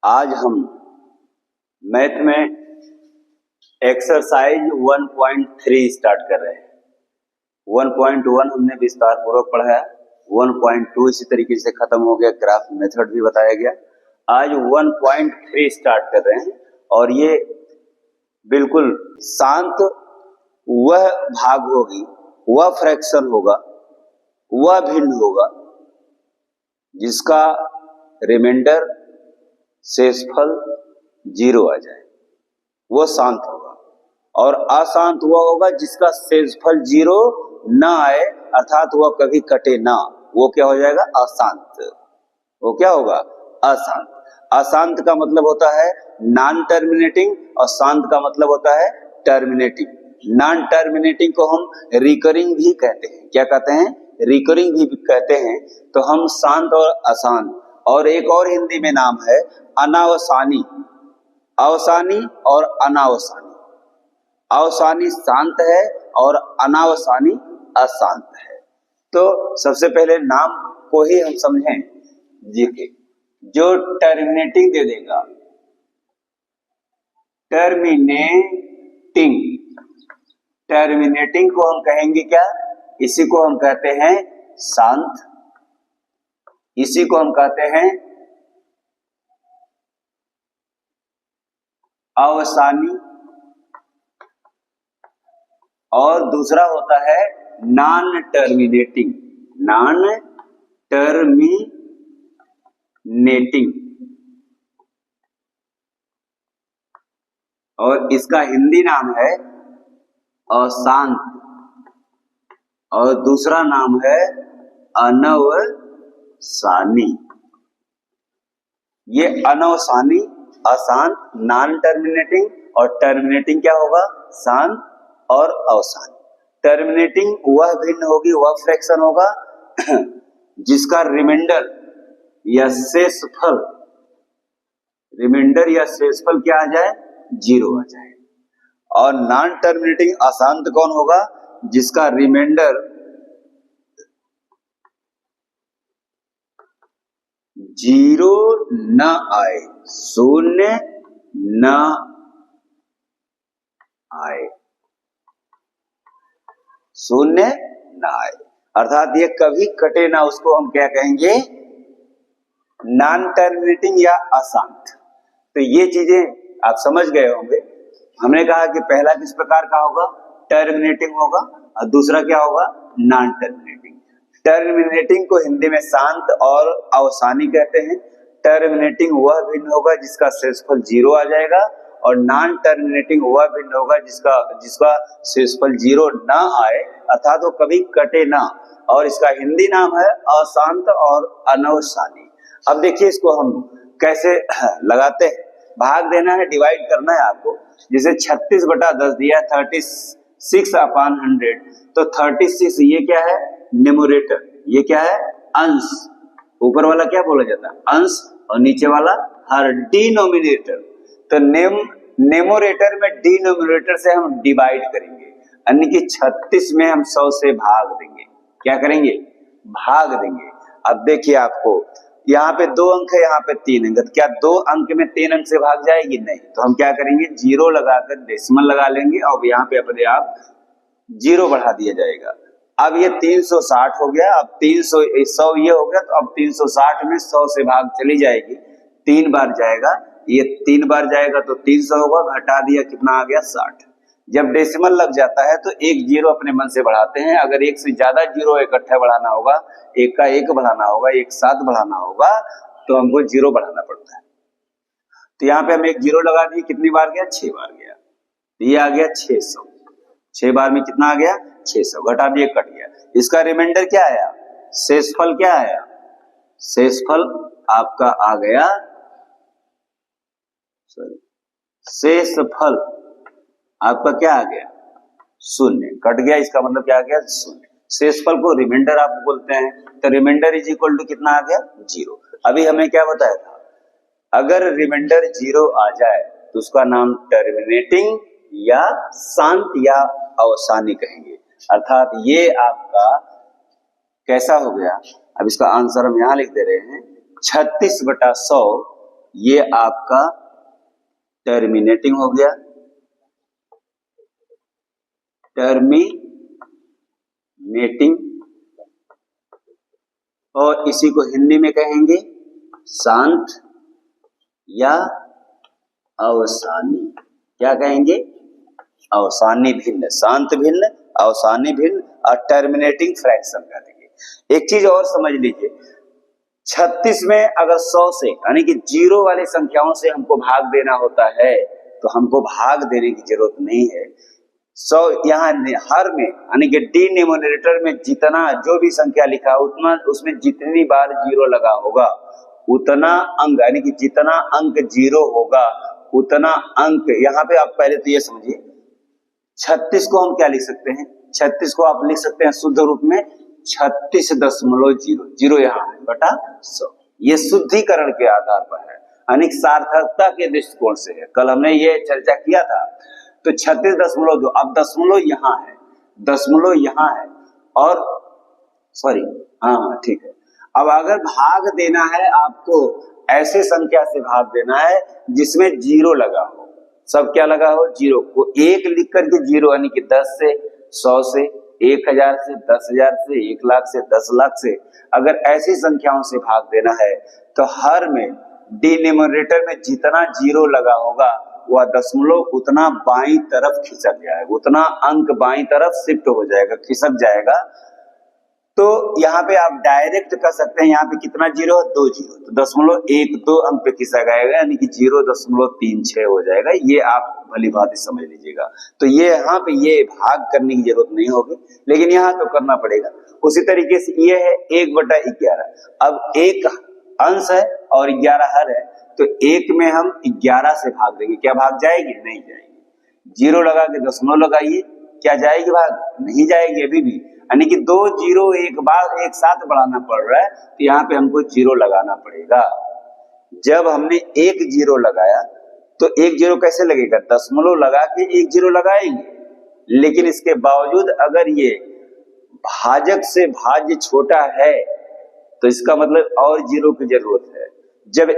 आज हम मैथ में एक्सरसाइज 1.3 स्टार्ट कर रहे हैं। 1.1 हमने विस्तार पूर्वक पढ़ा है, 1.2 इसी तरीके से खत्म हो गया, ग्राफ मेथड भी बताया गया। आज 1.3 स्टार्ट कर रहे हैं और ये बिल्कुल शांत वह भाग होगी, वह फ्रैक्शन होगा, वह भिन्न होगा जिसका रिमाइंडर शेषफल 0 आ जाए, वो शांत होगा। और अशांत वह होगा जिसका शेषफल 0 ना आए, अर्थात वह कभी कटे ना, वो क्या हो जाएगा? अशांत। वो क्या होगा? अशांत। अशांत का मतलब होता है नॉन टर्मिनेटिंग और शांत का मतलब होता है टर्मिनेटिंग। नॉन टर्मिनेटिंग को हम रिकरिंग भी कहते हैं। क्या कहते हैं? रिकरिंग भी कहते हैं। तो हम शांत और अशांत, और एक और हिंदी में नाम है अनावसानी। अवसानी और अनावसानी। अवसानी शांत है और अनावसानी अशांत है। तो सबसे पहले नाम को ही हम समझें। जो टर्मिनेटिंग दे देगा, टर्मिनेटिंग, टर्मिनेटिंग को हम कहेंगे क्या? इसी को हम कहते हैं शांत, इसी को हम कहते हैं अवसानी, और दूसरा होता है नॉन टर्मिनेटिंग। नॉन टर्मिनेटिंग, और इसका हिंदी नाम है अशांत, और दूसरा नाम है अनवसानी। ये अनवसानी, अशांत, नॉन टर्मिनेटिंग, और टर्मिनेटिंग क्या होगा? शांत और अवसानी। टर्मिनेटिंग वह भिन्न होगी, वह फ्रैक्शन होगा जिसका रिमाइंडर या शेषफल, रिमाइंडर या शेषफल क्या आ जाए? 0 आ जाए। और नॉन टर्मिनेटिंग अशांत कौन होगा? जिसका रिमाइंडर 0 न आए, शून्य न आए, शून्य न आए, अर्थात ये कभी कटे ना, उसको हम क्या कहेंगे? नॉन टर्मिनेटिंग या अशांत। तो ये चीजें आप समझ गए होंगे। हमने कहा कि पहला किस प्रकार का होगा? टर्मिनेटिंग होगा, और दूसरा क्या होगा? Non terminating. टर्मिनेटिंग को हिंदी में शांत और अवसानी कहते हैं। टर्मिनेटिंग वह भिन्न होगा जिसका शेषफल 0 आ जाएगा, और नॉन टर्मिनेटिंग वह भिन्न होगा जिसका शेषफल 0 ना आए, अर्थात वो कभी कटे ना, और इसका हिंदी नाम है अशांत और अनवसानी। अब देखिए इसको हम कैसे लगाते हैं। भाग देना है, डिवाइड करना है आपको। जैसे 36/10 दिया, 36/100, तो 36 ये क्या है? न्यूमरेटर। ये क्या है? अंश। ऊपर वाला क्या बोला जाता है? अंश, और नीचे वाला हर, डिनोमिनेटर। तो न्यूमरेटर में डिनोमिनेटर से हम डिवाइड करेंगे, यानी कि 36 में हम 100 से भाग देंगे। क्या करेंगे? भाग देंगे। अब देखिए आपको यहाँ पे 2 अंक है, यहाँ पे 3 अंक, क्या 2 अंक में 3 अंक से भाग जाएगी? नहीं। तो हम क्या करेंगे? 0 लगाकर डेसिमल लगा लेंगे, और यहाँ पे अपने आप 0 बढ़ा दिया जाएगा। अब ये 360 हो गया। अब 100 ये हो गया, तो अब 360 में 100 से भाग चली जाएगी, 3 बार जाएगा। ये 3 बार जाएगा तो 300 होगा, घटा दिया, कितना आ गया? 60। जब डेसिमल लग जाता है तो एक 0 अपने मन से बढ़ाते हैं। अगर एक से ज्यादा 0 इकट्ठा बढ़ाना होगा, एक का 1 बढ़ाना होगा, एक साथ बढ़ाना होगा, तो हमको 0 बढ़ाना पड़ता है। तो यहाँ पे हम एक 0 लगा दिए, कितनी बार गया? 6 बार गया। ये आ गया 600। 6 बार में कितना आ गया? 600। घटा दिए, कट गया। इसका रिमाइंडर क्या आया? शेषफल क्या आया? शेषफल आपका आ गया, शेषफल आपका क्या आ गया? 0। कट गया, इसका मतलब क्या आ गया? 0। शेषफल को रिमाइंडर आप बोलते हैं। तो रिमाइंडर इज इक्वल टू कितना आ गया? 0। अभी हमें क्या बताया था? अगर रिमाइंडर 0 आ जाए तो उसका नाम टर्मिनेटिंग या शांत या अवसानी कहेंगे। अर्थात ये आपका कैसा हो गया? अब इसका आंसर हम यहां लिख दे रहे हैं, 36/100 ये आपका टर्मिनेटिंग हो गया, टर्मिनेटिंग, और इसी को हिंदी में कहेंगे शांत या अवसानी। क्या कहेंगे? अवसानी भिन्न, शांत भिन्न, अवसानी भिन्न और टर्मिनेटिंग फ्रैक्शन करेंगे। एक चीज और समझ लीजिए, 36 में अगर 100 से यानी कि जीरो वाली संख्याओं से हमको भाग देना होता है तो हमको भाग देने की जरूरत नहीं है। 100 यहाँ हर में यानी कि डिनोमिनेटर में जितना जो भी संख्या लिखा उतना उसमें जितनी बार जीरो लगा होगा उतना अंक, यानी कि जितना अंक जीरो होगा उतना अंक। यहाँ पे आप पहले तो ये समझिए 36 को हम क्या लिख सकते हैं? 36 को आप लिख सकते हैं शुद्ध रूप में 36.0, जीरो यहाँ है बटा 100। ये शुद्धिकरण के आधार पर है, यानी सार्थकता के दृष्टिकोण से है। कल हमने ये चर्चा किया था। तो 36.2, अब दशमलव यहाँ है, दशमलव यहाँ है और सॉरी हाँ ठीक है। अब अगर भाग देना है आपको, ऐसे संख्या से भाग देना है जिसमें जीरो लगा हो। सब क्या लगा हो? जीरो को एक लिख करके जीरो, यानी कि 10 से 100 से 1000 से 10,000 से 1 लाख से 10 लाख से अगर ऐसी संख्याओं से भाग देना है तो हर में डिनोमिनेटर में जितना जीरो लगा होगा वह दशमलव उतना बाईं तरफ खिसक जाएगा, उतना अंक बाईं तरफ शिफ्ट हो जाएगा, खिसक जाएगा। तो यहाँ पे आप डायरेक्ट कर सकते हैं, यहाँ पे कितना जीरो? 2 जीरो, तो 0.12 अंक पे खिसक आएगा, यानी कि 0.36 हो जाएगा। ये आप भली भांति समझ लीजिएगा। तो ये यहाँ पे ये भाग करने की जरूरत नहीं होगी, लेकिन यहाँ तो करना पड़ेगा। उसी तरीके से ये है 1/11। अब एक अंश है और 11 हर है, तो एक में हम 11 से भाग देंगे। क्या भाग जाएगी? नहीं जाएगी। जीरो लगा के दशमलव लगाइए, क्या जाएगी भाग? नहीं जाएगी अभी भी, यानी कि 2 जीरो एक बार एक साथ बढ़ाना पड़ रहा है, तो यहाँ पे हमको जीरो लगाना पड़ेगा। जब हमने एक जीरो लगाया तो एक जीरो कैसे लगेगा? दशमलव लगा के एक जीरो लगाएंगे, लेकिन इसके बावजूद अगर ये भाजक से भाज्य छोटा है तो इसका मतलब और जीरो की जरूरत है। जब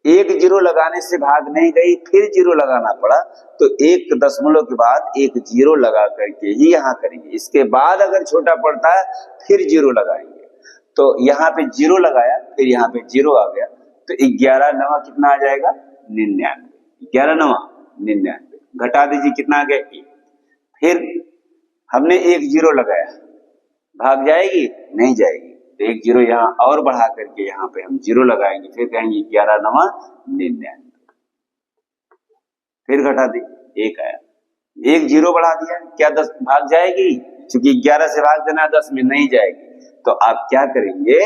एक जीरो लगाने से भाग नहीं गई, फिर जीरो लगाना पड़ा, तो एक दशमलव के बाद एक जीरो लगा करके ही यहाँ करेंगे। इसके बाद अगर छोटा पड़ता है फिर जीरो लगाएंगे। तो यहाँ पे जीरो लगाया, फिर यहाँ पे जीरो आ गया, तो 11 9 कितना आ जाएगा? 99। 11 9 99, घटा दीजिए कितना आ गया? 1। फिर हमने एक जीरो लगाया, भाग जाएगी? नहीं जाएगी। तो एक जीरो यहाँ और बढ़ा करके यहाँ पे हम जीरो लगाएंगे, फिर कहेंगे 11 9 99, फिर घटा दी, 1 आया। एक जीरो बढ़ा दिया, क्या 10 भाग जाएगी? क्योंकि 11 से भाग देना 10 में, नहीं जाएगी। तो आप क्या करेंगे?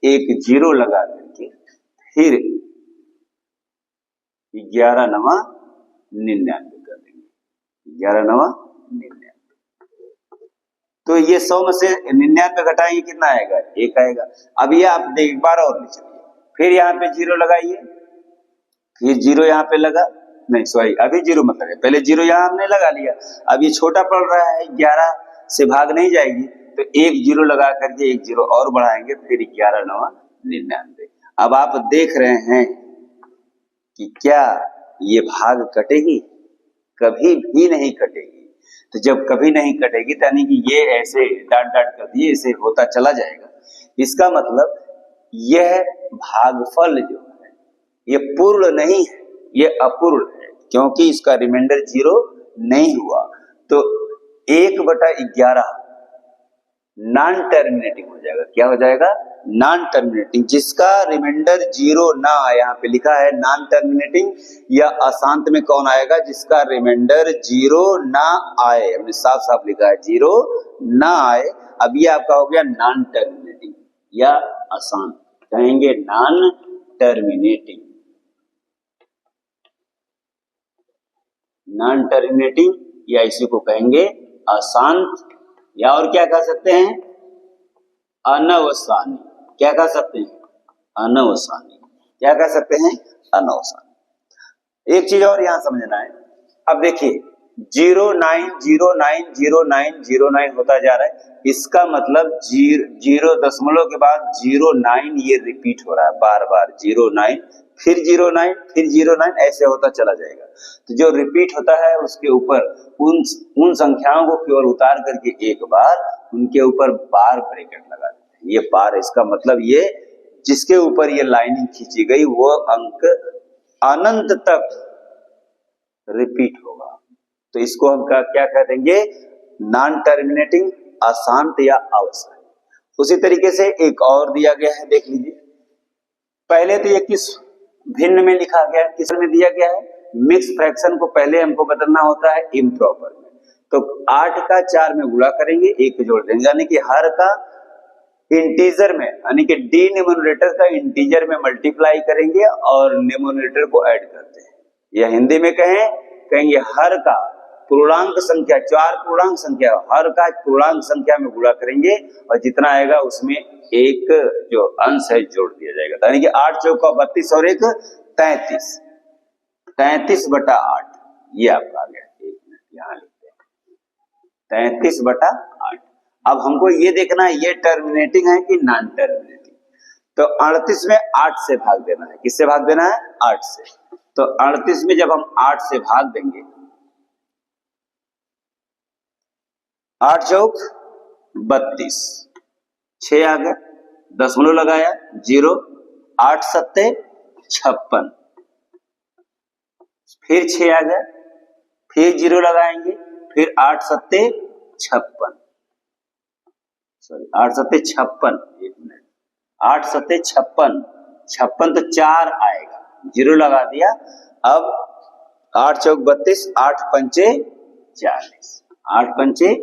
एक जीरो लगा करके फिर 11 9 99 कर देंगे। 11 9 99, तो ये 100 में से 99 घटाएंगे, कितना आएगा? 1 आएगा। अब ये आप एक बार और ले चलिए, फिर यहाँ पे जीरो लगाइए, फिर जीरो यहाँ पे लगा, नहीं सॉरी अभी जीरो मत लगे, पहले जीरो यहाँ हमने लगा लिया। अब ये छोटा पड़ रहा है, 11 से भाग नहीं जाएगी, तो एक जीरो लगा करके एक जीरो और बढ़ाएंगे, फिर 11 9 99। अब आप देख रहे हैं कि क्या ये भाग कटेगी? कभी भी नहीं कटेगी। तो जब कभी नहीं कटेगी तो यानी कि ये ऐसे डाट डाट कर दिए ऐसे होता चला जाएगा। इसका मतलब यह भागफल जो है ये पूर्ण नहीं है, ये अपूर्ण है, क्योंकि इसका रिमाइंडर जीरो नहीं हुआ। तो 1/11 नॉन टर्मिनेटिंग हो जाएगा। क्या हो जाएगा? नॉन टर्मिनेटिंग, जिसका रिमाइंडर जीरो ना आए। यहाँ पे लिखा है नॉन टर्मिनेटिंग, या अशांत में कौन आएगा? जिसका रिमाइंडर जीरो ना आए। हमने साफ साफ लिखा है जीरो ना आए। अब ये आपका हो गया नॉन टर्मिनेटिंग या अशांत, कहेंगे नॉन टर्मिनेटिंग। नॉन टर्मिनेटिंग या इसी को कहेंगे अशांत, या और क्या कह सकते हैं? अनवसानी। क्या कह सकते हैं? अनवसानी। क्या कह सकते हैं? अनवसानी। एक चीज और यहां समझना है। अब देखिए 09090909 होता जा रहा है। इसका मतलब 0 के बाद 09 ये रिपीट हो रहा है बार बार, 09 फिर 09 फिर 09 ऐसे होता चला जाएगा। तो जो रिपीट होता है उसके ऊपर उन संख्याओं को केवल उतार करके एक बार उनके ऊपर बार ब्रैकेट लगा देते हैं। ये बार, इसका मतलब ये जिसके ऊपर ये लाइनिंग खींची गई वो अंक अनंत तक रिपीट होगा। तो इसको हम क्या कह देंगे, नॉन टर्मिनेटिंग, अशांत या अवसाद। उसी तरीके से एक और दिया गया है, देख लीजिए। पहले तो ये किस भिन्न में लिखा गया है, किस में दिया गया है, मिक्स फ्रैक्शन को पहले हमको बदलना होता है इम्प्रॉपर में। तो 8 का 4 में गुणा करेंगे, 1 जोड़ देंगे, यानी कि हर का इंटीजर में, यानी कि डिनोमिनेटर का इंटीजर में मल्टीप्लाई करेंगे और न्यूमरेटर को ऐड करते हैं। या हिंदी में कहेंगे हर का पूर्णांक संख्या, 4 पूर्णांक संख्या, हर का पूर्णांक संख्या में गुणा करेंगे और जितना आएगा उसमें एक जो अंश है जोड़ दिया जाएगा। यानी कि 8 चौका 32 और 1 33, 33/8 ये आपका आ गया। 1 मिनट यहाँ लिखते हैं 33/8। अब हमको ये देखना है ये टर्मिनेटिंग है कि नॉन टर्मिनेटिंग। तो 38 में 8 से भाग देना है। किससे भाग देना है? 8 से। तो 38 में जब हम 8 से भाग देंगे, 8 चौक 32, 6 आ गया, दशमलव लगाया 0, 8 सत्ते 56, फिर 6 आ गया, फिर 0 लगाएंगे, फिर 8 सत्ते 56, सॉरी 8 सत्ते 56, 1 मिनट, 8 सत्ते 56, 56 तो 4 आएगा, 0 लगा दिया। अब 8 चौक 32, 8 पंचे 40, 8 पंचे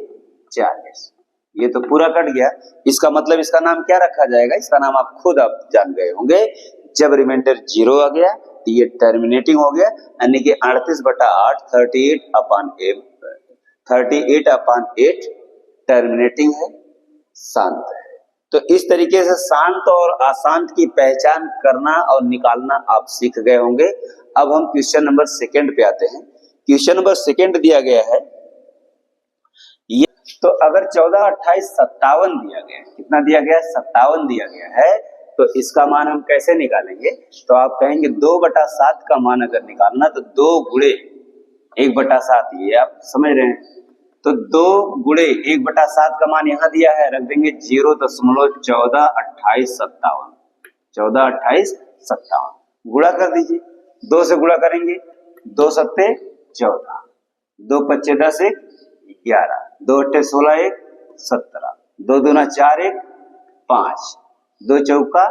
40, ये तो पूरा कट गया। इसका मतलब इसका नाम क्या रखा जाएगा? इसका नाम आप खुद आप जान गए होंगे। जब रिमाइंडर 0 आ गया तो ये टर्मिनेटिंग हो गया, यानी कि 38/8 38/8 टर्मिनेटिंग है, शांत है। तो इस तरीके से शांत और अशांत की पहचान करना और निकालना आप सीख गए होंगे। अब हम क्वेश्चन नंबर 2 पे आते हैं। क्वेश्चन नंबर 2 दिया गया है ये, तो अगर 14, 28, 57 दिया गया है, कितना दिया गया है? 57 दिया गया है। तो इसका मान हम कैसे निकालेंगे? तो आप कहेंगे 2/7 का मान अगर निकालना तो 2 गुणे 1/7, ये आप समझ रहे हैं। तो 2 गुणे 1/7 का मान यहाँ दिया है, रख देंगे 0.142857, 142857 गुणा कर दीजिए। 2 से गुणा करेंगे, 2 सत्ते 14, 2 पच्चे 10, 1 11, 2 अट्ठे 16, 1 17, 2 दूना 4, 1 5, 2 चौका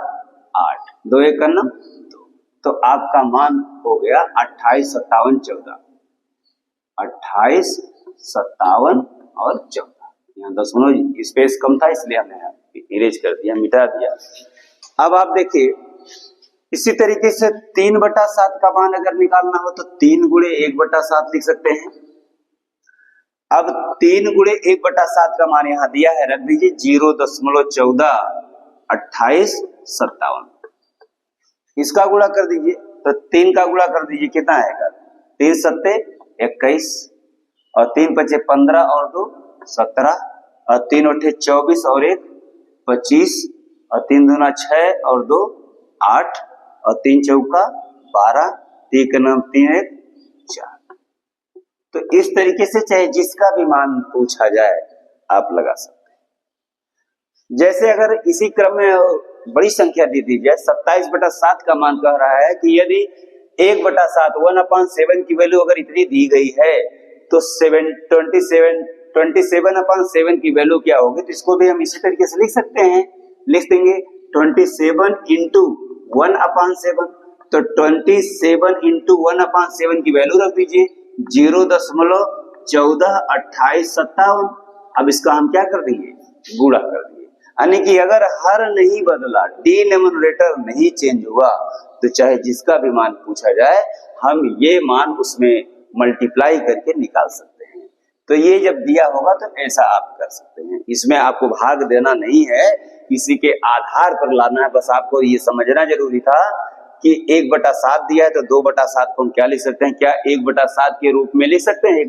8, 2 1 9 2। तो आपका मान हो गया 28, 57, 14, 28, 57 और 14। यहाँ दशमलव स्पेस कम था इसलिए हमने इरेज कर दिया, मिटा दिया। अब आप देखिए इसी तरीके से 3/7 का मान अगर निकालना हो तो 3 गुणे 1/7 लिख सकते हैं। अब 3 गुणे 1/7 का मान यहाँ दिया है, रख दीजिए 0.142857। इसका गुणा कर दीजिए, तो 3 का गुणा कर दीजिए, कितना आएगा? 3 सत्ते 21 और 3 पचे 15 और 2 17 और 3 अट्ठे 24 और 1 25 और 3 दूना 6 और 2 8 और 3 चौका 12, 3 का नाम 3 1 4। तो इस तरीके से चाहे जिसका भी मान पूछा जाए आप लगा सकते हैं। जैसे अगर इसी क्रम में बड़ी संख्या दे दी जाए, 27/7 का मान कह रहा है कि यदि 1/7 1/7 की वैल्यू अगर इतनी दी गई है तो 27/7 की वैल्यू क्या होगी? तो इसको भी हम इसी तरीके से लिख सकते हैं, लिख देंगे 27 इंटू 1/7। तो 27 इंटू 1/7 की वैल्यू रख दीजिए 0.142857। अब इसका हम क्या कर देंगे? गुणा कर देंगे। यानी कि अगर हर नहीं बदला, डिनोमिनेटर नहीं चेंज हुआ, तो चाहे जिसका भी मान पूछा जाए हम ये मान उसमें मल्टीप्लाई करके निकाल सकते हैं। तो ये जब दिया होगा तो ऐसा आप कर सकते हैं। इसमें आपको भाग देना नहीं है, किसी के आधार पर लाना है। बस आपको ये समझना जरूरी था कि 1/7 दिया है तो 2/7 को हम क्या लिख सकते हैं? क्या 1/7 के रूप में लिख सकते हैं?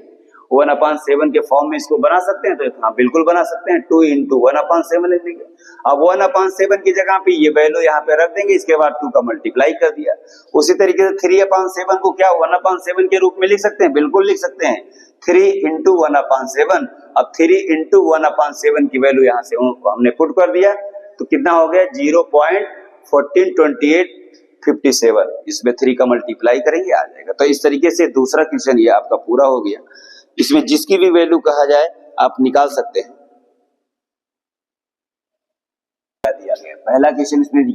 1/7 के फॉर्म में इसको बना सकते हैं, तो हाँ बिल्कुल बना सकते हैं, 2 × 1/7 ले लेंगे। अब 1/7 की जगह पे ये वैल्यू यहाँ पे रख देंगे, इसके बाद 2 का मल्टीप्लाई कर दिया। उसी तरीके से 3/7 को क्या 1/7 के रूप में लिख सकते हैं, बिल्कुल लिख सकते हैं, 3 × 1/7। अब 3 × 1/7 की वैल्यू यहाँ से हमने पुट कर दिया, तो कितना हो गया 0.142857। इसमें 3 का मल्टीप्लाई करेंगे आ जाएगा। तो इस तरीके से दूसरा क्वेश्चन ये आपका पूरा हो गया। इसमें जिसकी भी वैल्यू कहा जाए आप निकाल सकते हैं। दिया गया पहला क्वेश्चन इसमें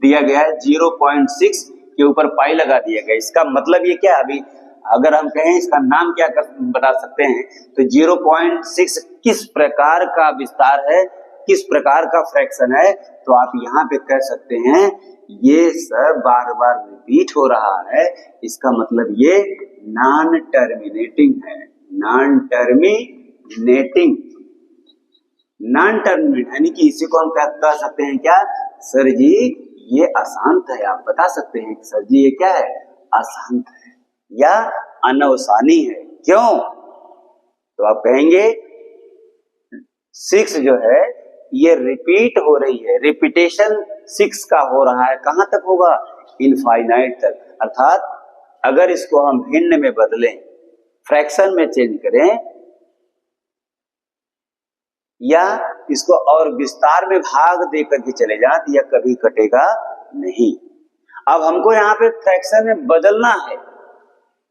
दिया गया है 0.6 के ऊपर पाई लगा दिया गया। इसका मतलब ये क्या, अभी अगर हम कहें इसका नाम क्या बता सकते हैं, तो 0.6 किस प्रकार का विस्तार है, किस प्रकार का फ्रैक्शन है, तो आप यहाँ पे कह सकते हैं ये सर बार बार रिपीट हो रहा है, इसका मतलब ये नॉन टर्मिनेटिंग है। नॉन टर्मिनेटिंग, नॉन टर्मिनेट यानी कि इसी को हम कह सकते हैं क्या, सर जी ये अशांत है। आप बता सकते हैं सर जी ये क्या है, अशांत है या अनवसानी है। क्यों, तो आप कहेंगे 6 जो है ये रिपीट हो रही है, रिपीटेशन 6 का हो रहा है, कहां तक होगा, इनफाइनाइट तक। अर्थात अगर इसको हम भिन्न में बदलें, फ्रैक्शन में चेंज करें, या इसको और विस्तार में भाग दे करके चले जाए, तो यह कभी कटेगा नहीं। अब हमको यहाँ पे फ्रैक्शन में बदलना है।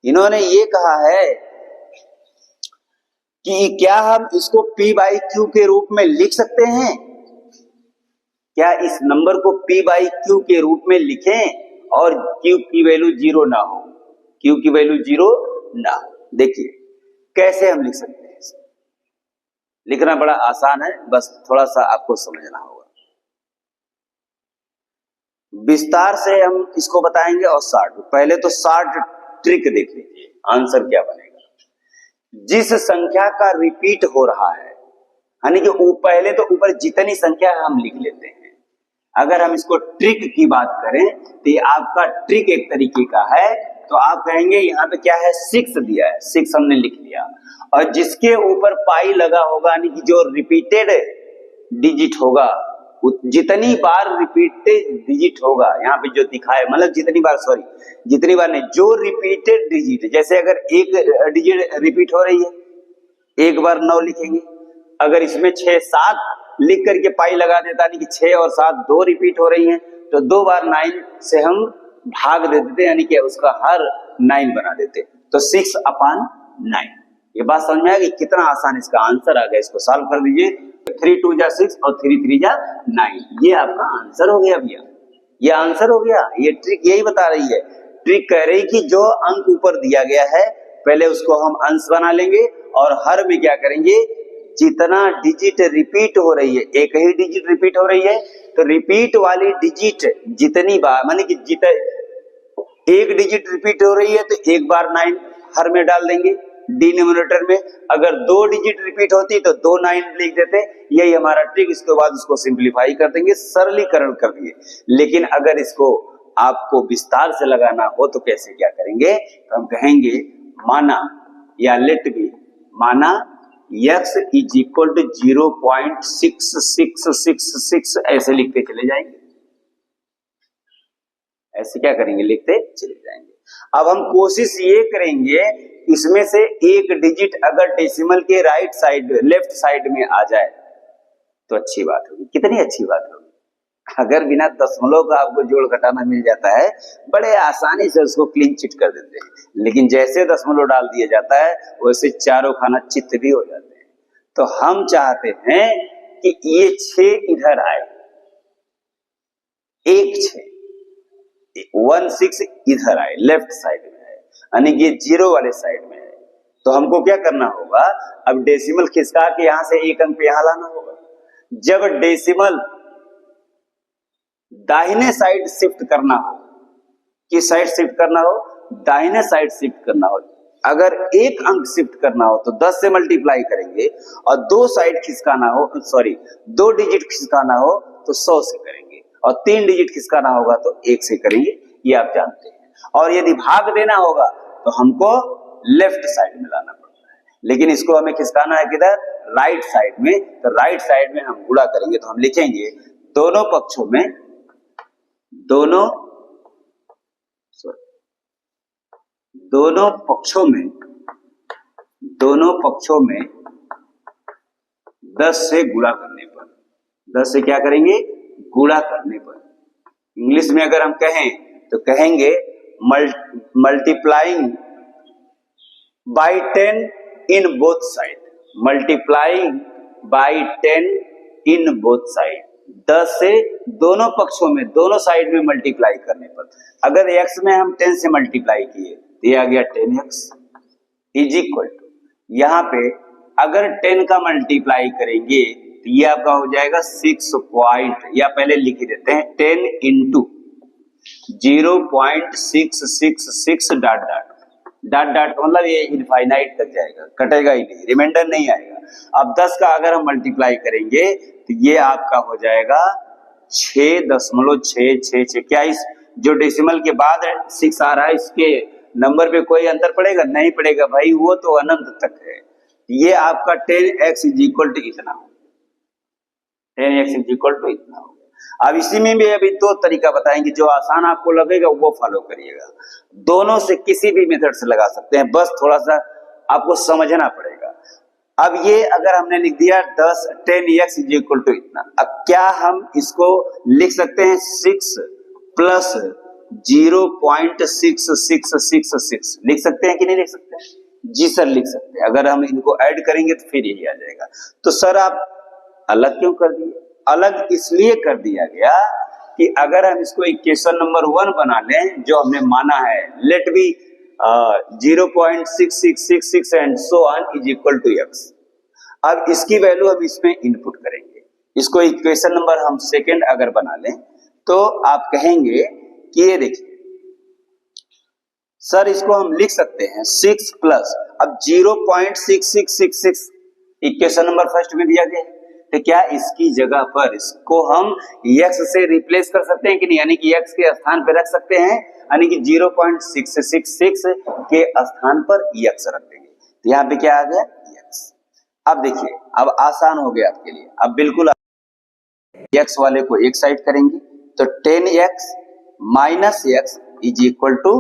इन्होंने ये कहा है कि क्या हम इसको p/q के रूप में लिख सकते हैं, क्या इस नंबर को p/q के रूप में लिखें और q की वैल्यू 0 ना हो, q की वैल्यू 0 ना हो। देखिए कैसे हम लिख सकते हैं, लिखना बड़ा आसान है, बस थोड़ा सा आपको समझना होगा। विस्तार से हम इसको बताएंगे और शॉर्ट। पहले तो शॉर्ट ट्रिक देख लीजिए, आंसर क्या बनेगा। जिस संख्या का रिपीट हो रहा है, यानी कि पहले तो ऊपर जितनी संख्या है हम लिख लेते हैं। अगर हम इसको ट्रिक की बात करें तो ये आपका ट्रिक एक तरीके का है। तो आप कहेंगे यहाँ पे क्या है, 6 दिया है, 6 हमने लिख लिया, और जिसके ऊपर पाई लगा होगा, यानी कि जो रिपीटेड डिजिट होगा, जितनी बार रिपीटेड डिजिट होगा, यहाँ पे जो दिखाए मतलब जितनी बार, सॉरी जितनी बार नहीं, जो रिपीटेड डिजिट, जैसे अगर एक डिजिट रिपीट हो रही है, एक बार 9 लिखेंगे। अगर इसमें 6 7 लिख करके पाई लगा देता, यानी कि 6 और 7 2 रिपीट हो रही हैं, तो 2 बार 9 से हम भाग दे देते, यानी कि उसका हर 9 बना देते, तो 6/9। ये बात समझ में आ गई, कितना आसान इसका आंसर आ गया। इसको सॉल्व कर दीजिए, 3 2 जा 6 और 3 3 जा 9, ये आपका आंसर हो गया भैया, ये आंसर हो गया। ये ट्रिक यही बता रही है, ट्रिक कह रही कि जो अंक ऊपर दिया गया है पहले उसको हम अंश बना लेंगे, और हर में क्या करेंगे, जितना डिजिट रिपीट हो रही है, एक ही डिजिट रिपीट हो रही है, तो रिपीट वाली डिजिट जितनी बार, माने कि एक डिजिट रिपीट हो रही है तो एक बार 9 हर में डाल देंगे डिनोमिनेटर में। अगर 2 डिजिट रिपीट होती तो 2 9 लिख देते, यही हमारा ट्रिक। इसके बाद उसको सिंप्लीफाई कर देंगे, सरलीकरण कर दिए। लेकिन अगर इसको आपको विस्तार से लगाना हो तो कैसे क्या करेंगे, तो हम कहेंगे माना, या लेट बी, माना x = 0.6666 ऐसे लिखते चले जाएंगे, ऐसे क्या करेंगे, लिखते चले जाएंगे। अब हम कोशिश ये करेंगे इसमें से एक डिजिट अगर डेसिमल के राइट साइड, लेफ्ट साइड में आ जाए तो अच्छी बात होगी। कितनी अच्छी बात होगी, अगर बिना दशमलव का आपको जोड़ घटाना मिल जाता है, बड़े आसानी से उसको क्लीन चिट कर देते हैं। लेकिन जैसे दशमलव डाल दिया जाता है वैसे चारों खाना चित्त भी हो जाते हैं। तो हम चाहते हैं कि ये 6 इधर आए, 1 6 1 6 इधर आए, लेफ्ट साइड में है, यानी कि 0 वाले साइड में है। तो हमको क्या करना होगा, अब डेसिमल खिसका के यहां से एक अंक पे यहां लाना होगा। जब डेसिमल दाहिने साइड शिफ्ट करना हो, किस साइड शिफ्ट करना हो, दाहिने साइड शिफ्ट करना हो। अगर एक अंक शिफ्ट करना हो तो 10 से मल्टीप्लाई करेंगे, और 2 साइड खिसकाना हो, सॉरी 2 डिजिट खिसकाना हो तो 100 से करेंगे, और 3 डिजिट खिसकाना होगा तो 1 से करेंगे, ये आप जानते हैं। और यदि भाग देना होगा तो हमको लेफ्ट साइड में लाना पड़ता है। लेकिन इसको हमें खिसकाना है किधर, राइट साइड में। तो राइट साइड में हम गुणा करेंगे तो हम लिखेंगे दोनों पक्षों में, दोनों पक्षों में 10 से गुणा करने पर, 10 से क्या करेंगे, गुणा करने पर। इंग्लिश में अगर हम कहें तो कहेंगे multiplying by 10 in both side, multiplying by 10 in both side. 10 से दोनों पक्षों में, दोनों साइड में मल्टीप्लाई करने पर। अगर x में हम 10 से मल्टीप्लाई किए तो ये आ गया 10x इज इक्वल टू, यहाँ पे अगर 10 का मल्टीप्लाई करेंगे तो ये आपका हो जाएगा 6 पॉइंट, या पहले लिख ही देते हैं 10 into 0.666 dot dot dot dot का मतलब ये इनफाइनाइट तक जाएगा, कटेगा ही नहीं, रिमाइंडर नहीं आएगा। अब 10 का अगर हम मल्टीप्लाई करेंगे तो ये आपका हो जाएगा 6.666। क्या इस जो डेसिमल के बाद 6 आ रहा है इसके नंबर पे कोई अंतर पड़ेगा? नहीं पड़ेगा भाई, वो तो अनंत तक है। ये आपका 10x इज इक्वल टू इतना हो, 10x इज इक्वल टू इतना हो। अब इसी में भी अभी दो तरीका बताएंगे, जो आसान आपको लगेगा वो फॉलो करिएगा। दोनों से किसी भी मेथड से लगा सकते हैं, बस थोड़ा सा आपको समझना पड़ेगा। अब ये अगर हमने लिख दिया 10x इज इक्वल टू इतना, अब क्या हम इसको लिख सकते हैं 6 प्लस 0.6666 लिख सकते हैं कि नहीं लिख सकते हैं? जी सर लिख सकते हैं। अगर हम इनको ऐड करेंगे तो फिर यही आ जाएगा। तो सर आप अलग क्यों कर दिए? अलग इसलिए कर दिया गया कि अगर हम इसको इक्वेशन नंबर 1 बना लें, जो हमने माना है let be 0.6666 and so on is equal to x। अब इसकी वैल्यू हम इसमें इनपुट करेंगे। इसको इक्वेशन नंबर हम 2 अगर बना लें तो आप कहेंगे कि ये देखिए सर इसको हम लिख सकते हैं 6 प्लस, अब 0.6666 इक्वेशन नंबर 1 में दिया गया है, तो क्या इसकी जगह पर इसको हम x से रिप्लेस कर सकते हैं कि नहीं? यानी कि x के स्थान पर रख सकते हैं, यानी कि 0.666 के स्थान पर x रख देंगे। तो यहाँ पे क्या आ गया x। अब देखिए अब आसान हो गया आपके लिए। अब बिल्कुल x वाले को एक साइड करेंगे तो 10x minus x is equal to